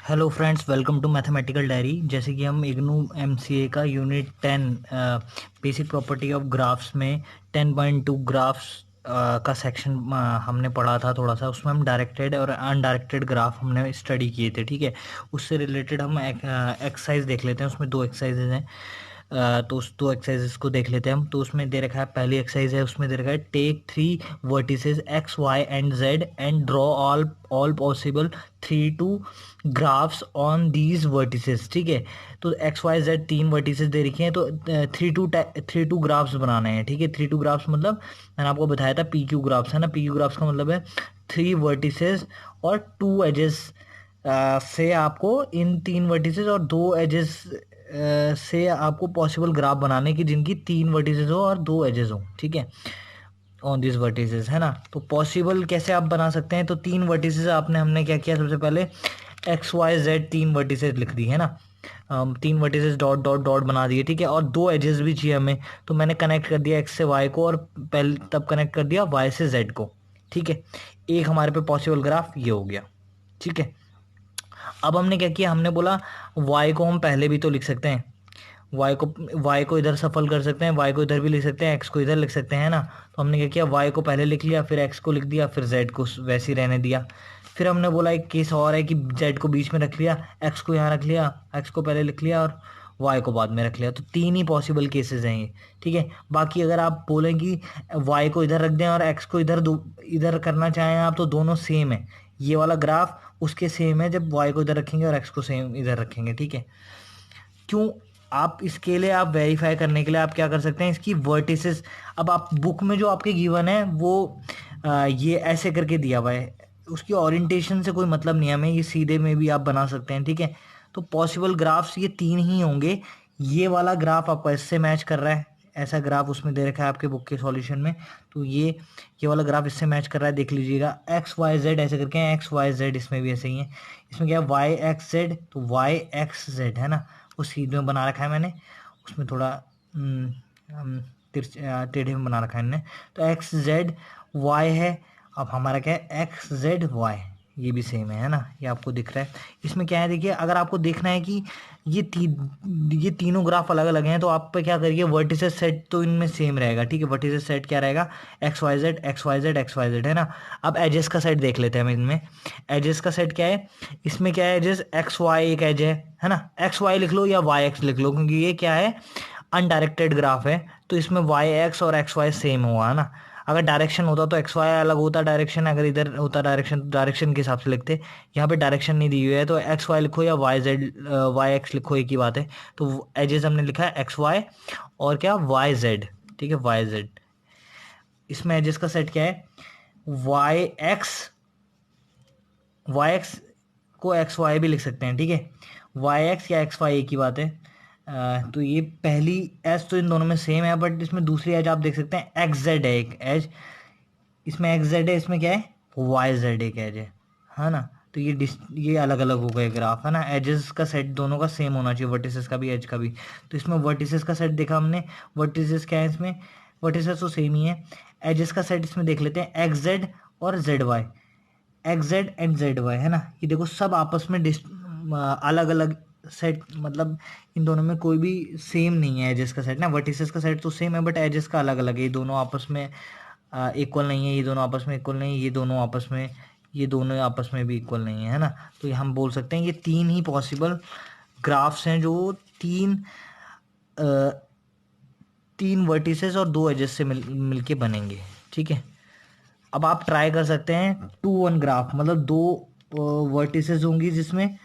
Hello friends, welcome to mathematical diary. जैसे कि हम इग्नू एमसीए का unit 10 basic property of graphs में 10.2 ग्राफ्स का सेक्शन हमने पढ़ा था। थोड़ा सा उसमें हम डायरेक्टेड और अनडायरेक्टेड ग्राफ हमने स्टडी किए थे। ठीक है, उससे रिलेटेड हम एक्सरसाइज देख लेते हैं। उसमें दो एक्सरसाइजेज हैं। तो उस दो एक्सरसाइजेस को देख लेते हैं हम। तो उसमें दे रखा है, पहली एक्सरसाइज है, उसमें दे रखा है take three vertices X Y and Z and draw all possible 3 to graphs on these vertices. ठीक है, तो एक्स वाई जेड तीन वर्टिसेस दे रखे हैं, तो थ्री टू ग्राफ्स बनाने हैं। ठीक है, 3 to ग्राफ्स मतलब मैंने आपको बताया था पी क्यू ग्राफ्स है ना। पी क्यू ग्राफ्स का मतलब है थ्री वर्टिसेस और टू एजेस से आपको इन तीन वर्टिसेस और दो एजेस से आपको पॉसिबल ग्राफ बनाने की जिनकी तीन वर्टिसेस हो और दो एजेस हो। ठीक है, ऑन दिस वर्टिसेस है ना। तो पॉसिबल कैसे आप बना सकते हैं? तो तीन वर्टिसेस आपने हमने क्या किया, सबसे पहले एक्स वाई जेड तीन वर्टिसेस लिख दी है ना। तीन वर्टिसेस डॉट डॉट डॉट बना दिए। ठीक है, और दो एजेस भी चाहिए हमें, तो मैंने कनेक्ट कर दिया एक्स से वाई को और पहले तब कनेक्ट कर दिया वाई से जेड को। ठीक है, एक हमारे पे पॉसिबल ग्राफ ये हो गया। ठीक है, अब हमने क्या किया, हमने बोला वाई को हम पहले भी तो लिख सकते हैं। वाई को इधर सफल कर सकते हैं, वाई को इधर भी लिख सकते हैं, एक्स को इधर लिख सकते हैं ना। तो हमने क्या किया, वाई को पहले लिख लिया, फिर एक्स को लिख दिया, फिर जेड को वैसे ही रहने दिया। फिर हमने बोला एक केस और है कि जेड को बीच में रख लिया, एक्स को यहाँ रख लिया, एक्स को पहले लिख लिया और वाई को बाद में रख लिया। तो तीन ही पॉसिबल केसेस हैं ये। ठीक है, बाकी अगर आप बोलें कि वाई को इधर रख दें और एक्स को इधर इधर करना चाहें आप, तो दोनों सेम है। ये वाला ग्राफ उसके सेम है जब वाई को इधर रखेंगे और एक्स को सेम इधर रखेंगे। ठीक है, क्यों? आप इसके लिए आप वेरीफाई करने के लिए आप क्या कर सकते हैं, इसकी वर्टिसेस। अब आप बुक में जो आपके गिवन है वो ये ऐसे करके दिया हुआ है, उसकी ओरिएंटेशन से कोई मतलब नहीं है हमें, ये सीधे में भी आप बना सकते हैं। ठीक है, तो पॉसिबल ग्राफ्स ये तीन ही होंगे। ये वाला ग्राफ आपको इससे मैच कर रहा है, ऐसा ग्राफ उसमें दे रखा है आपके बुक के सॉल्यूशन में। तो ये वाला ग्राफ इससे मैच कर रहा है, देख लीजिएगा। एक्स वाई जेड ऐसे करके हैं, एक्स वाई जेड इसमें भी ऐसे ही है। इसमें क्या है, वाई एक्स जेड, तो वाई एक्स जेड है ना, उस सीध में बना रखा है मैंने। उसमें थोड़ा टेढ़े में बना रखा है इनने। तो एक्स जेड वाई है। अब हमारा क्या है, एक्स जेड वाई, ये भी सेम है ना, ये आपको दिख रहा है। इसमें क्या है, देखिए, अगर आपको देखना है कि ये तीनों ग्राफ अलग अलग हैं, तो आप पे क्या करिए, वर्टिसेस सेट तो इनमें सेम रहेगा। ठीक है, वर्टिसेस सेट क्या रहेगा, X Y Z X Y Z X Y Z है ना। अब एजेस का सेट देख लेते हैं हम इनमें। एजेस का सेट क्या है, इसमें क्या है, एजेस एक्स वाई एक एज है ना। एक्स वाई लिख लो या वाई एक्स लिख लो, क्योंकि ये क्या है, अनडायरेक्टेड ग्राफ है, तो इसमें वाई एक्स और एक्स वाई सेम हुआ है ना। अगर डायरेक्शन होता तो एक्स वाई अलग होता डायरेक्शन, अगर इधर होता डायरेक्शन तो डायरेक्शन के हिसाब से लिखते। यहाँ पे डायरेक्शन नहीं दी हुई है, तो एक्स वाई लिखो या वाई जेड वाई एक्स लिखो, एक ही बात है। तो एजेस हमने लिखा है एक्स वाई और क्या, वाई जेड। ठीक है, वाई जेड। इसमें एजेस का सेट क्या है, वाई एक्स, वाई एक्स को एक्स वाई भी लिख सकते हैं। ठीक है, वाई एक्स या एक्स वाई एक ही बात है। तो ये पहली एज तो इन दोनों में सेम है, बट इसमें दूसरी एज आप देख सकते हैं, एक्स जेड है एक एज। इसमें एक्स जेड है, इसमें क्या है, वाई जेड एक एज है ना। तो ये अलग अलग हो गए ग्राफ है ना। एजेस का सेट दोनों का सेम होना चाहिए, वर्टिसेस का भी एज का भी। तो इसमें वर्टिसेस का सेट देखा हमने, वर्टिसेस क्या है इसमें, वर्टिसेस तो सेम ही है। एजेस का सेट इसमें देख लेते हैं, एक्स जेड और Z Y, X Z and Z Y है ना। ये देखो सब आपस में अलग अलग सेट, मतलब इन दोनों में कोई भी सेम नहीं है एजेस का सेट ना। वर्टिसेस का सेट तो सेम है, बट एजेस का अलग अलग है। ये दोनों आपस में इक्वल नहीं है, ये दोनों आपस में इक्वल नहीं है, ये दोनों आपस में भी इक्वल नहीं है ना। तो ये हम बोल सकते हैं ये तीन ही पॉसिबल ग्राफ्स हैं, जो तीन अ, तीन वर्टिसेस और दो एजेस से मिलके बनेंगे। ठीक है, अब आप ट्राई कर सकते हैं 2-1 ग्राफ, मतलब दो वर्टिसेस होंगी, जिसमें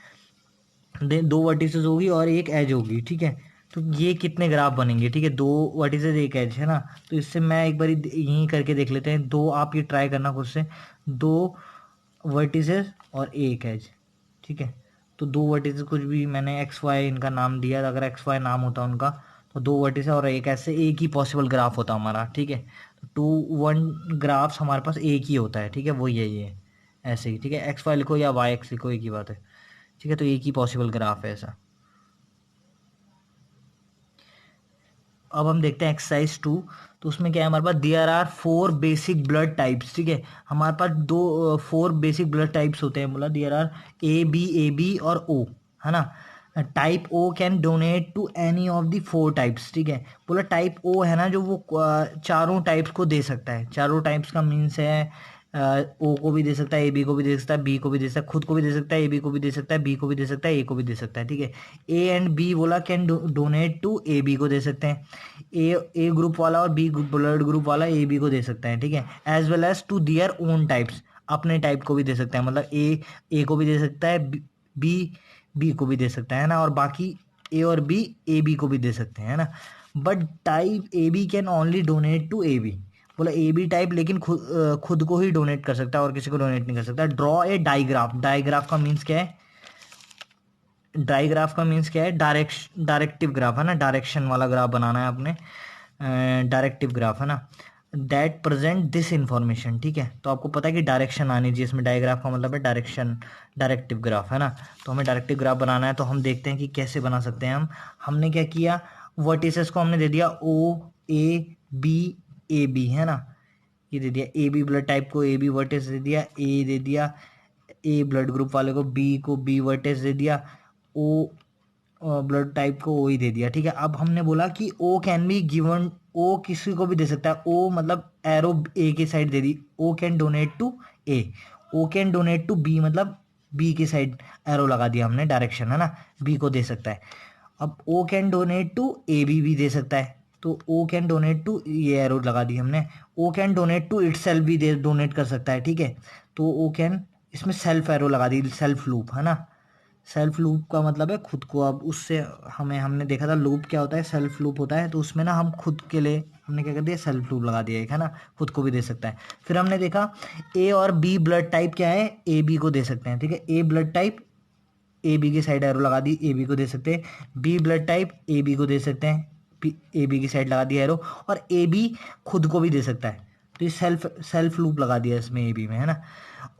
दो वर्टिसेस होगी और एक एज होगी। ठीक है, तो ये कितने ग्राफ बनेंगे? ठीक है, दो वर्टिसेस एक एज है ना। तो इससे मैं एक बार यहीं करके देख लेते हैं, दो आप ये ट्राई करना खुद से, दो वर्टिसेस और एक एज। ठीक है, तो दो वर्टिसेस, कुछ भी मैंने एक्स वाई इनका नाम दिया, अगर एक्स वाई नाम होता उनका, तो दो वर्टिसेस और एक, ऐसे एक ही पॉसिबल ग्राफ होता हमारा। ठीक है, तो 2-1 ग्राफ्स हमारे पास एक ही होता है। ठीक है, वो ये ऐसे ही। ठीक है, एक्स वाई लिखो या वाई एक्स लिखो, एक ही बात है। ठीक है, तो एक ही पॉसिबल ग्राफ है ऐसा। अब हम देखते हैं एक्सरसाइज 2। तो उसमें क्या है हमारे पास, there are 4 basic blood types. ठीक है, हमारे पास 4 बेसिक ब्लड टाइप्स होते हैं, बोला देयर आर ए बी और ओ, है ना। Type O can donate to any of the 4 types. ठीक है, बोला टाइप ओ है ना जो वो चारों टाइप्स को दे सकता है। चारों टाइप्स का मीन्स है ओ को भी दे सकता है, ए बी को भी दे सकता है, बी को भी दे सकता है, खुद को भी दे सकता है, ए बी को भी दे सकता है, बी को भी दे सकता है, ए को भी दे सकता है। ठीक है, ए एंड बी बोला can donate to A B को दे सकते हैं। ए ग्रुप वाला और बी ब्लड ग्रुप वाला ए बी को दे सकते हैं। ठीक है, as well as to their own types, अपने टाइप को भी दे सकते हैं। मतलब ए को भी दे सकता है, बी बी को भी दे सकता है ना, और बाकी ए और बी ए बी को भी दे सकते हैं ना। But type A B can only donate to A B. बोला ए बी टाइप लेकिन खुद को ही डोनेट कर सकता है और किसी को डोनेट नहीं कर सकता। Draw a digraph. डाइग्राफ का मीन्स क्या है, डाइग्राफ का मीन्स क्या है, डायरेक्टिव ग्राफ है ना, डायरेक्शन वाला ग्राफ बनाना है आपने, डायरेक्टिव ग्राफ है ना। That present this information. ठीक है, तो आपको पता है कि डायरेक्शन आनी चाहिए इसमें, डायग्राफ का मतलब है डायरेक्शन, डायरेक्टिव ग्राफ है ना। तो हमें डायरेक्टिव ग्राफ बनाना है, तो हम देखते हैं कि कैसे बना सकते हैं हम। हमने क्या किया, वर्टिसेस को हमने दे दिया ओ ए बी है ना, ये दे दिया ए बी ब्लड टाइप को ए बी वर्टेक्स दे दिया, ए दे दिया ए ब्लड ग्रुप वाले को बी वर्टेक्स दे दिया, ओ ब्लड टाइप को ओ ही दे दिया। ठीक है, अब हमने बोला कि ओ कैन बी गिवन, ओ किसी को भी दे सकता है। ओ मतलब एरो ए की साइड दे दी, O can donate to A, O can donate to B मतलब बी की साइड एरो लगा दिया हमने, डायरेक्शन है ना, बी को दे सकता है। अब O can donate to A B भी दे सकता है, तो ओ कैन डोनेट टू, ये एरो लगा दी हमने। O can donate to itself भी दे डोनेट कर सकता है। ठीक है, तो ओ कैन, इसमें सेल्फ एरो लगा दी, सेल्फ लूप है ना। सेल्फ लूप का मतलब है खुद को। अब उससे हमने देखा था लूप क्या होता है, सेल्फ लूप होता है, तो उसमें ना हम खुद के लिए हमने क्या कर दिया, सेल्फ लूप लगा दिया एक, है ना, खुद को भी दे सकता है। फिर हमने देखा ए और बी ब्लड टाइप क्या है, ए बी को दे सकते हैं। ठीक है, A blood type A B की साइड एरो लगा दी, ए बी को दे सकते हैं। B blood type A B को दे सकते हैं, ए बी की साइड लगा दी एरो, और ए बी खुद को भी दे सकता है। तो ये सेल्फ सेल्फ लूप लगा दिया इसमें ए बी में, है ना।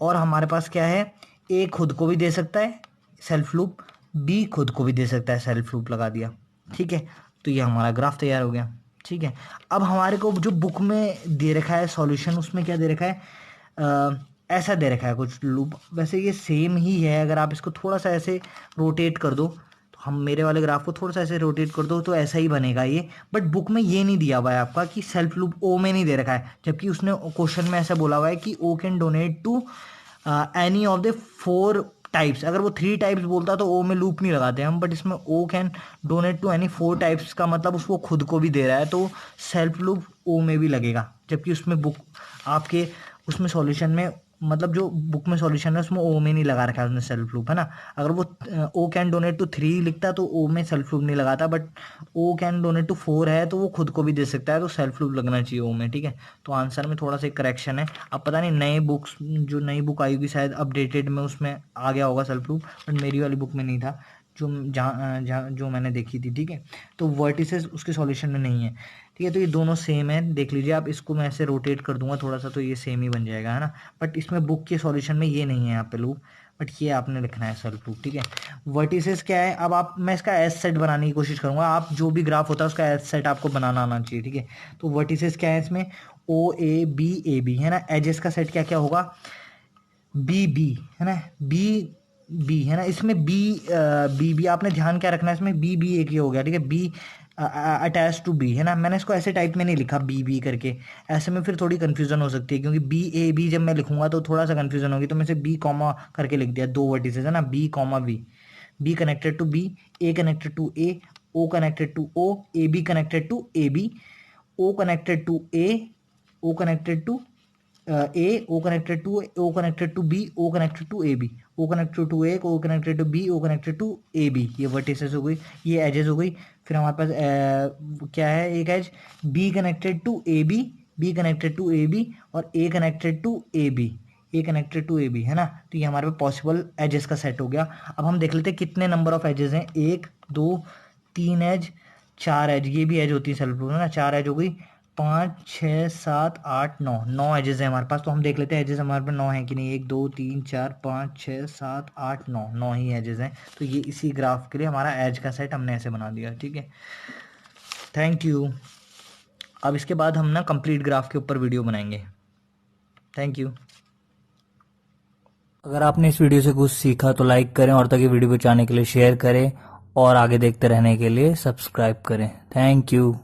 और हमारे पास क्या है, ए खुद को भी दे सकता है सेल्फ लूप, बी खुद को भी दे सकता है, सेल्फ लूप लगा दिया। ठीक है, तो ये हमारा ग्राफ तैयार हो गया। ठीक है, अब हमारे को जो बुक में दे रखा है सॉल्यूशन, उसमें क्या दे रखा है, ऐसा दे रखा है कुछ लूप। वैसे ये सेम ही है, अगर आप इसको थोड़ा सा ऐसे रोटेट कर दो, तो हम मेरे वाले ग्राफ को थोड़ा सा ऐसे रोटेट कर दो तो ऐसा ही बनेगा ये। बट बुक में ये नहीं दिया हुआ है आपका कि सेल्फ लूप ओ में नहीं दे रखा है, जबकि उसने क्वेश्चन में ऐसा बोला हुआ है कि O can donate to any of the 4 types. अगर वो 3 टाइप्स बोलता तो ओ में लूप नहीं लगाते हम, बट इसमें O can donate to any 4 types का मतलब उसको खुद को भी दे रहा है, तो सेल्फ लूप ओ में भी लगेगा। जबकि उसमें बुक आपके उसमें सॉल्यूशन में, मतलब जो बुक में सॉल्यूशन है उसमें ओ में नहीं लगा रखा है उसने सेल्फ लूप, है ना। अगर वो ओ कैन डोनेट टू 3 लिखता तो ओ में सेल्फ लूप नहीं लगाता, but O can donate to 4 है तो वो खुद को भी दे सकता है, तो सेल्फ लूप लगना चाहिए ओ में। ठीक है, तो आंसर में थोड़ा सा एक करेक्शन है। अब पता नहीं नए बुक्स, जो नई बुक आई होगी शायद अपडेटेड में, उसमें आ गया होगा सेल्फ लूप, बट मेरी वाली बुक में नहीं था, जो जहाँ जो मैंने देखी थी। ठीक है, तो वर्टिसेस उसके सॉल्यूशन में नहीं है। ठीक है, तो ये दोनों सेम है, देख लीजिए आप। इसको मैं ऐसे रोटेट कर दूंगा थोड़ा सा तो ये सेम ही बन जाएगा, है ना। बट इसमें बुक के सॉल्यूशन में ये नहीं है यहाँ पे लूप, बट ये आपने लिखना है सेल्फ लूप। ठीक है, वर्टिसेस क्या है, अब आप, मैं इसका एस सेट बनाने की कोशिश करूंगा। आप जो भी ग्राफ होता है उसका एस सेट आपको बनाना आना चाहिए। ठीक है, तो वर्टिसेस क्या है इसमें, ए बी है ना। एजेस का सेट क्या क्या होगा, बी है ना, बी है ना। इसमें बी आपने ध्यान क्या रखना है, इसमें बी एक ही हो गया। ठीक है, बी अटैच टू बी है ना। मैंने इसको ऐसे टाइप में नहीं लिखा बी करके, ऐसे में फिर थोड़ी कंफ्यूजन हो सकती है, क्योंकि बी जब मैं लिखूंगा तो थोड़ा सा कंफ्यूजन होगी, तो मैं इसे बी कॉमा करके लिख दिया, 2 वर्टिसेस है ना, B comma B connected to B, A connected to A, O connected to O, A B connected to A B, O connected to A, O connected to A, O connected to B, O connected to A B, O connected to A, O connected to B, O connected to A B. ये vertices हो गई, ये edges हो गई। फिर हमारे पास क्या है, एक edge B connected to A B, B connected to A B, और A connected to A B, A connected to A B, है ना। तो ये हमारे पास पॉसिबल एजेस का सेट हो गया। अब हम देख लेते हैं कितने नंबर ऑफ एजेस हैं, 1 2 3 एज, 4 एज, ये भी एज होती है सेल्फ प्रूफ, है ना। 4 एज हो गई, 5 6 7 8 9 एजेस है हमारे पास। तो हम देख लेते हैं एजेस हमारे पास 9 है कि नहीं, 1 2 3 4 5 6 7 8 9, 9 ही एजेस हैं। तो ये इसी ग्राफ के लिए हमारा एज का सेट हमने ऐसे बना दिया। ठीक है, थैंक यू। अब इसके बाद हम ना कंप्लीट ग्राफ के ऊपर वीडियो बनाएंगे। Thank you. अगर आपने इस वीडियो से कुछ सीखा तो लाइक करें और ताकि वीडियो बचाने के लिए शेयर करें और आगे देखते रहने के लिए सब्सक्राइब करें। Thank you.